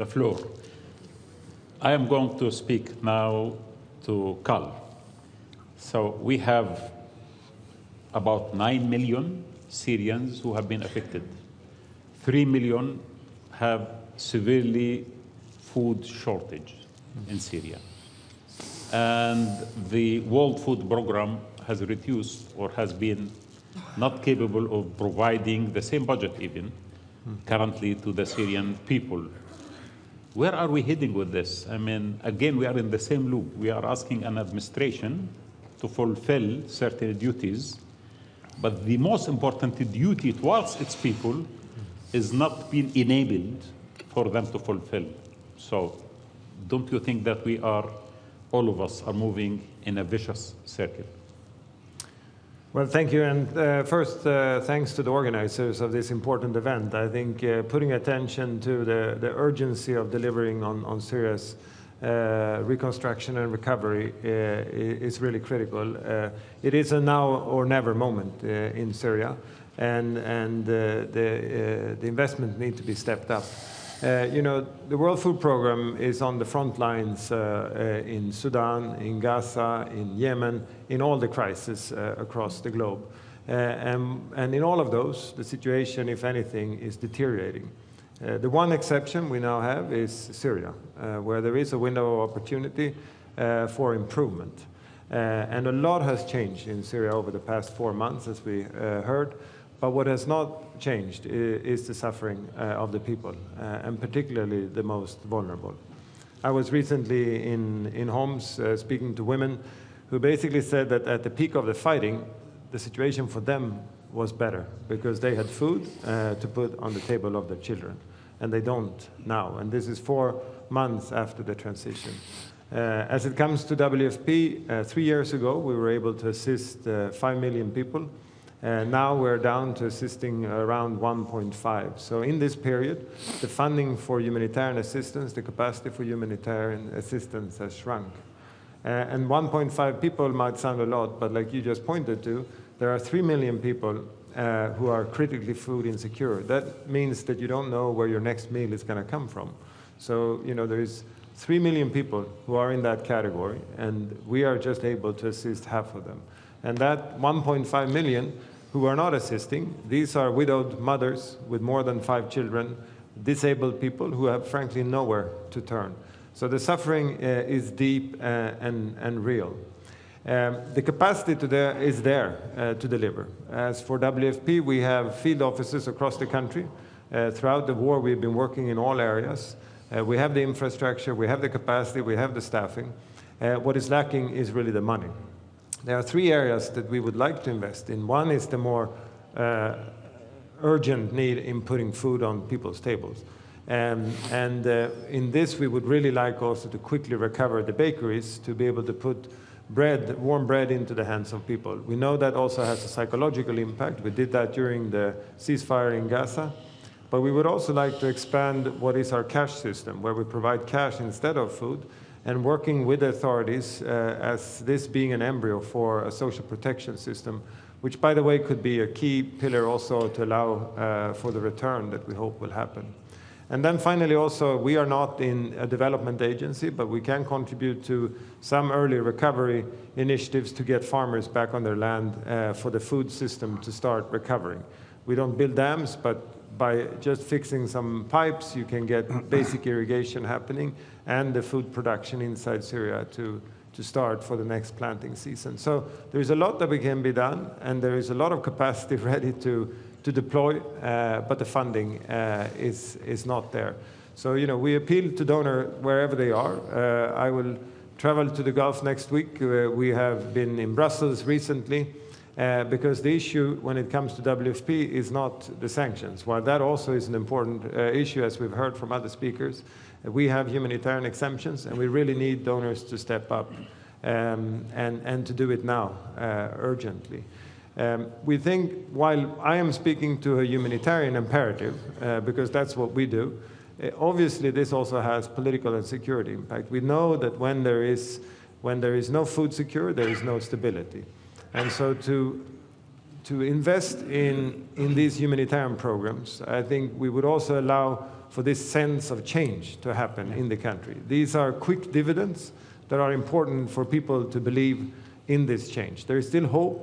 the floor. I am going to speak now to Carl. So we have about 9 million Syrians who have been affected. 3 million have severely food shortage in Syria. And the World Food Program has reduced or has been not capable of providing the same budget even currently to the Syrian people. Where are we heading with this? I mean, again, we are in the same loop. We are asking an administration to fulfill certain duties, but the most important duty towards its people is not being enabled for them to fulfill. So don't you think that we are, all of us are moving in a vicious circle? Well, thank you. And first, thanks to the organizers of this important event. I think putting attention to the urgency of delivering on Syria's reconstruction and recovery is really critical. It is a now or never moment in Syria, and the investment needs to be stepped up. You know, the World Food Program is on the front lines in Sudan, in Gaza, in Yemen, in all the crises across the globe. And in all of those, the situation, if anything, is deteriorating. The one exception we now have is Syria, where there is a window of opportunity for improvement. And a lot has changed in Syria over the past 4 months, as we heard. But what has not changed is the suffering of the people, and particularly the most vulnerable. I was recently in Homs speaking to women who basically said that at the peak of the fighting, the situation for them was better because they had food to put on the table of their children, and they don't now. And this is 4 months after the transition. As it comes to WFP, 3 years ago, we were able to assist 5 million people. Now we're down to assisting around 1.5. So in this period, the funding for humanitarian assistance, the capacity for humanitarian assistance has shrunk. And 1.5 people might sound a lot, but like you just pointed to, there are 3 million people who are critically food insecure. That means that you don't know where your next meal is going to come from. So, you know, there is 3 million people who are in that category, and we are just able to assist half of them. And that 1.5 million who are not assisting, these are widowed mothers with more than 5 children, disabled people who have frankly nowhere to turn. So the suffering is deep and real. The capacity is there to deliver. As for WFP, we have field offices across the country. Throughout the war, we've been working in all areas. We have the infrastructure, we have the capacity, we have the staffing. What is lacking is really the money. There are 3 areas that we would like to invest in. One is the more urgent need in putting food on people's tables. In this, we would really like also to quickly recover the bakeries to be able to put bread, warm bread, into the hands of people. We know that also has a psychological impact. We did that during the ceasefire in Gaza. But we would also like to expand what is our cash system, where we provide cash instead of food, and working with authorities as this being an embryo for a social protection system, which, by the way, could be a key pillar also to allow for the return that we hope will happen. And then finally also, we are not in a development agency, but we can contribute to some early recovery initiatives to get farmers back on their land for the food system to start recovering. We don't build dams, but by just fixing some pipes, you can get basic irrigation happening and the food production inside Syria to start for the next planting season. So there is a lot that can be done, and there is a lot of capacity ready to deploy, but the funding is not there. So, you know, we appeal to donors wherever they are. I will travel to the Gulf next week. We have been in Brussels recently. Because the issue when it comes to WFP is not the sanctions. While that also is an important issue, as we've heard from other speakers, we have humanitarian exemptions, and we really need donors to step up and to do it now, urgently. We think, while I am speaking to a humanitarian imperative, because that's what we do, obviously this also has political and security impact. We know that when there is no food secure, there is no stability. And so to to invest in these humanitarian programs, I think we would also allow for this sense of change to happen in the country. These are quick dividends that are important for people to believe in this change. There is still hope.